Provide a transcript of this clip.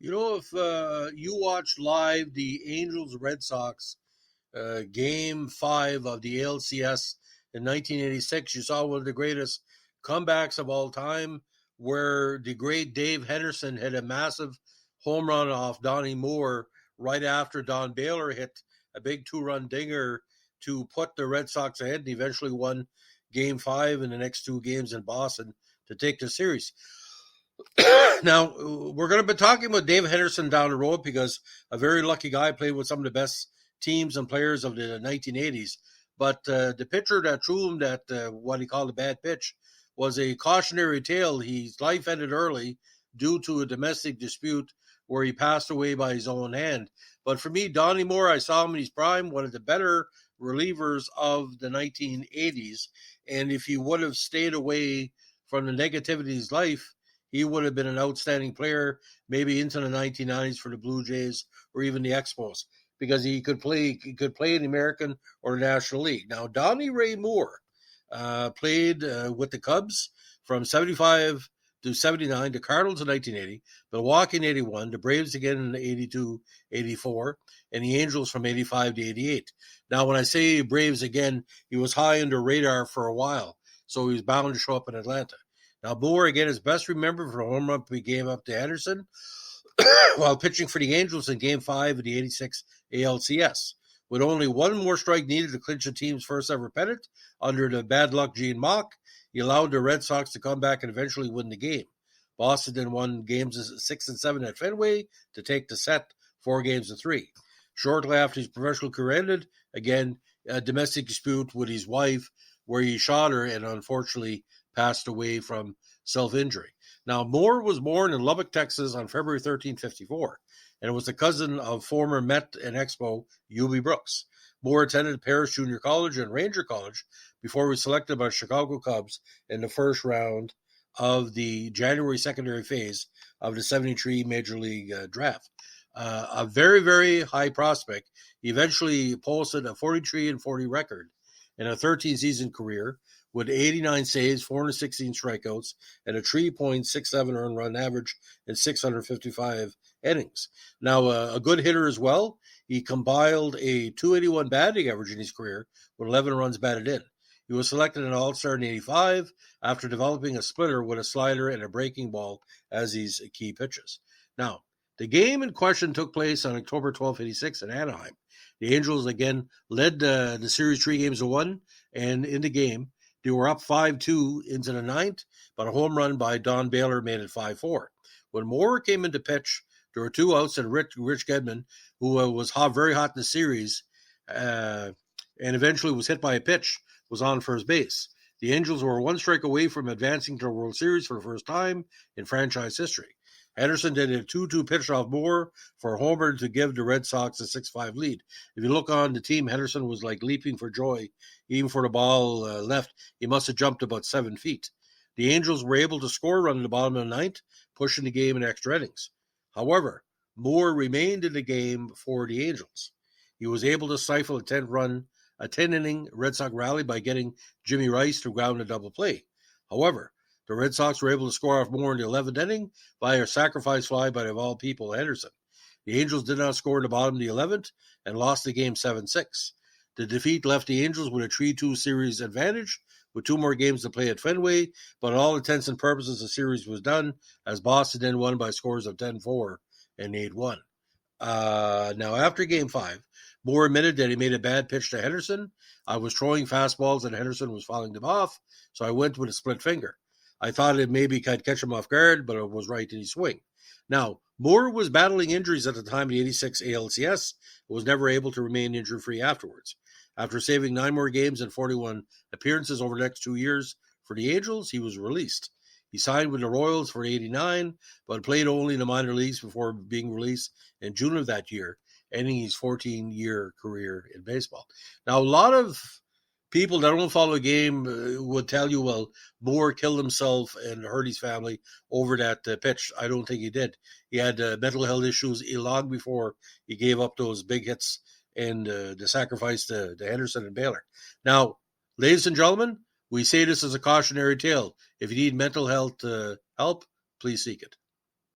If you watched live the Angels Red Sox Game 5 of the ALCS in 1986, you saw one of the greatest comebacks of all time, where the great Dave Henderson hit a massive home run off Donnie Moore right after Don Baylor hit a big 2-run dinger to put the Red Sox ahead, and eventually won Game 5 in the next 2 games in Boston to take the series. Now, we're going to be talking about Dave Henderson down the road because a very lucky guy, played with some of the best teams and players of the 1980s. But the pitcher that threw him that what he called a bad pitch was a cautionary tale. His life ended early due to a domestic dispute where he passed away by his own hand. But for me, Donnie Moore, I saw him in his prime, one of the better relievers of the 1980s. And if he would have stayed away from the negativity of his life, he would have been an outstanding player, maybe into the 1990s for the Blue Jays or even the Expos, because he could play in the American or the National League. Now, Donnie Ray Moore played with the Cubs from 75 to 79, the Cardinals in 1980, Milwaukee in 81, the Braves again in 82, 84, and the Angels from 85 to 88. Now, when I say Braves again, he was high under radar for a while, so he was bound to show up in Atlanta. Now, Moore, again, is best remembered for a home run he gave up to Henderson while pitching for the Angels in Game 5 of the 86 ALCS. With only one more strike needed to clinch the team's first ever pennant under the bad luck Gene Mauch, he allowed the Red Sox to come back and eventually win the game. Boston then won games 6 and 7 at Fenway to take the set 4-3. Shortly after his professional career ended, again, a domestic dispute with his wife where he shot her and unfortunately passed away from self-injury. Now, Moore was born in Lubbock, Texas on February 13, 1954, and was the cousin of former Met and Expo Eubie Brooks. Moore attended Paris Junior College and Ranger College before he was selected by Chicago Cubs in the first round of the January secondary phase of the 73 Major League Draft. A very, very high prospect. He eventually posted a 43-40 record in a 13-season career with 89 saves, 416 strikeouts, and a 3.67 earned run average in 655 innings. Now, a good hitter as well. He compiled a 281 batting average in his career with 11 runs batted in. He was selected an All-Star in 85 after developing a splitter with a slider and a breaking ball as his key pitches. Now, the game in question took place on October 12, 86 in Anaheim. The Angels again led the series 3-1, and in the game, they were up 5-2 into the ninth, but a home run by Don Baylor made it 5-4. When Moore came into pitch, there were 2 outs, and Rich Gedman, who was very hot in the series, and eventually was hit by a pitch, was on first base. The Angels were 1 strike away from advancing to the World Series for the first time in franchise history. Henderson did a 2-2 pitch off Moore for a homer to give the Red Sox a 6-5 lead. If you look on the team, Henderson was like leaping for joy. Even for the ball left, he must have jumped about 7 feet. The Angels were able to score a run in the bottom of the ninth, pushing the game in extra innings. However, Moore remained in the game for the Angels. He was able to stifle a 10-inning Red Sox rally by getting Jimmy Rice to ground a double play. However, the Red Sox were able to score off Moore in the 11th inning via a sacrifice fly by, of all people, Henderson. The Angels did not score in the bottom of the 11th and lost the game 7-6. The defeat left the Angels with a 3-2 series advantage with 2 more games to play at Fenway, but in all intents and purposes, the series was done as Boston then won by scores of 10-4 and 8-1. Now, after Game 5, Moore admitted that he made a bad pitch to Henderson. I was throwing fastballs and Henderson was fouling them off, so I went with a split finger. I thought it maybe could catch him off guard, but it was right in his swing. Now, Moore was battling injuries at the time of the 86 ALCS and was never able to remain injury-free afterwards. After saving 9 more games and 41 appearances over the next 2 years for the Angels, he was released. He signed with the Royals for 89, but played only in the minor leagues before being released in June of that year, ending his 14-year career in baseball. Now, a lot of people that don't follow the game would tell you, well, Moore killed himself and hurt his family over that pitch. I don't think he did. He had mental health issues long before he gave up those big hits and the sacrifice to Henderson and Baylor. Now, ladies and gentlemen, we say this as a cautionary tale. If you need mental health help, please seek it.